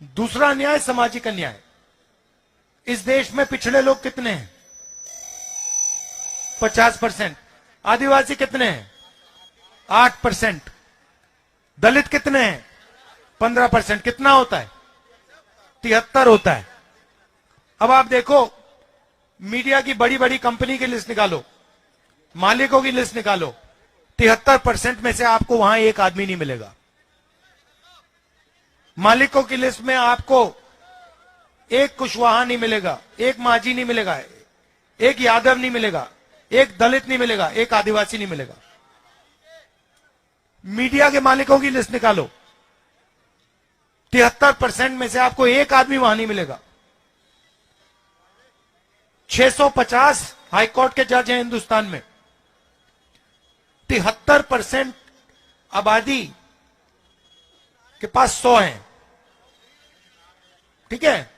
दूसरा अन्याय सामाजिक अन्याय। इस देश में पिछड़े लोग कितने हैं? 50%। आदिवासी कितने हैं? 8%। दलित कितने हैं? 15%। कितना होता है? 73 होता है। अब आप देखो, मीडिया की बड़ी बड़ी कंपनी की लिस्ट निकालो, मालिकों की लिस्ट निकालो, 73% में से आपको वहां एक आदमी नहीं मिलेगा। मालिकों की लिस्ट में आपको एक कुशवाहा नहीं मिलेगा, एक माझी नहीं मिलेगा, एक यादव नहीं मिलेगा, एक दलित नहीं मिलेगा, एक आदिवासी नहीं मिलेगा। मीडिया के मालिकों की लिस्ट निकालो, 73% में से आपको एक आदमी वहां नहीं मिलेगा। 650 हाईकोर्ट के जज हैं हिंदुस्तान में। 73% आबादी के पास 100 हैं। ठीक है।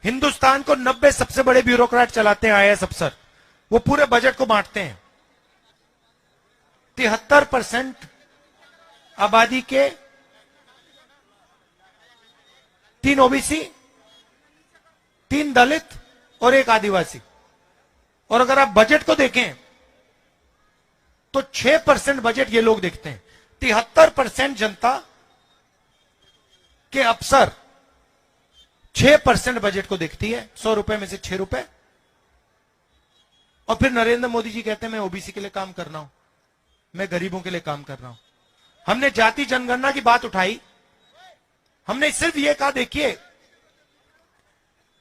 हिंदुस्तान को 90 सबसे बड़े ब्यूरोक्रेट चलाते हैं, आईएएस अफसर। वो पूरे बजट को बांटते हैं। 73% आबादी के 3 ओबीसी, 3 दलित और 1 आदिवासी। और अगर आप बजट को देखें तो 6% बजट ये लोग देखते हैं। 73% जनता के अफसर 6% बजट को देखती है, 100 रुपए में से 6 रुपए। और फिर नरेंद्र मोदी जी कहते हैं मैं ओबीसी के लिए काम कर रहा हूं, मैं गरीबों के लिए काम कर रहा हूं। हमने जाति जनगणना की बात उठाई, हमने सिर्फ ये कहा, देखिए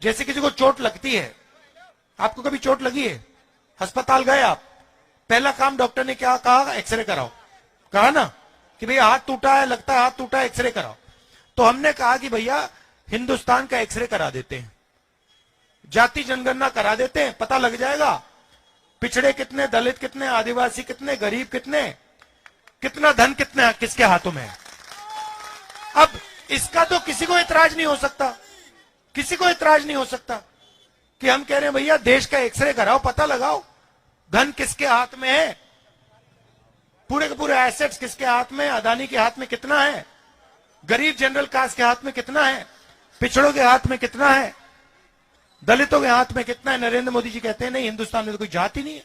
जैसे किसी को चोट लगती है, आपको कभी चोट लगी है, अस्पताल गए आप, पहला काम डॉक्टर ने क्या कहा? एक्सरे कराओ। कहा ना कि भैया हाथ टूटा है, लगता है हाथ टूटा है, एक्सरे कराओ। तो हमने कहा कि भैया हिंदुस्तान का एक्सरे करा देते हैं, जाति जनगणना करा देते हैं, पता लग जाएगा पिछड़े कितने, दलित कितने, आदिवासी कितने, गरीब कितने, कितना धन कितने किसके हाथों में है। अब इसका तो किसी को इतराज नहीं हो सकता, किसी को इतराज नहीं हो सकता कि हम कह रहे हैं भैया देश का एक्सरे कराओ, पता लगाओ धन किसके हाथ में है, पूरे के पूरे एसेट्स किसके हाथ में, अदानी के हाथ में कितना है, गरीब जनरल कास्ट के हाथ में कितना है, पिछड़ों के हाथ में कितना है, दलितों के हाथ में कितना है। नरेंद्र मोदी जी कहते हैं नहीं, हिंदुस्तान में तो कोई जात ही नहीं है,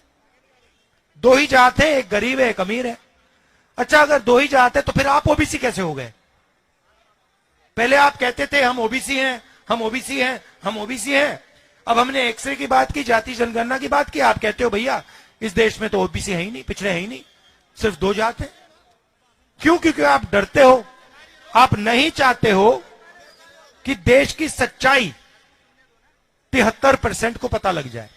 2 ही जात है, एक गरीब है, एक अमीर है। अच्छा, अगर 2 ही जात है तो फिर आप ओबीसी कैसे हो गए? पहले आप कहते थे हम ओबीसी हैं, हम ओबीसी हैं, हम ओबीसी हैं। अब हमने एक्सरे की बात की, जाति जनगणना की बात की, आप कहते हो भैया इस देश में तो ओबीसी है ही नहीं, पिछड़े है ही नहीं, सिर्फ 2 जात है। क्यों? क्योंकि आप डरते हो, आप नहीं चाहते हो कि देश की सच्चाई 73% को पता लग जाए।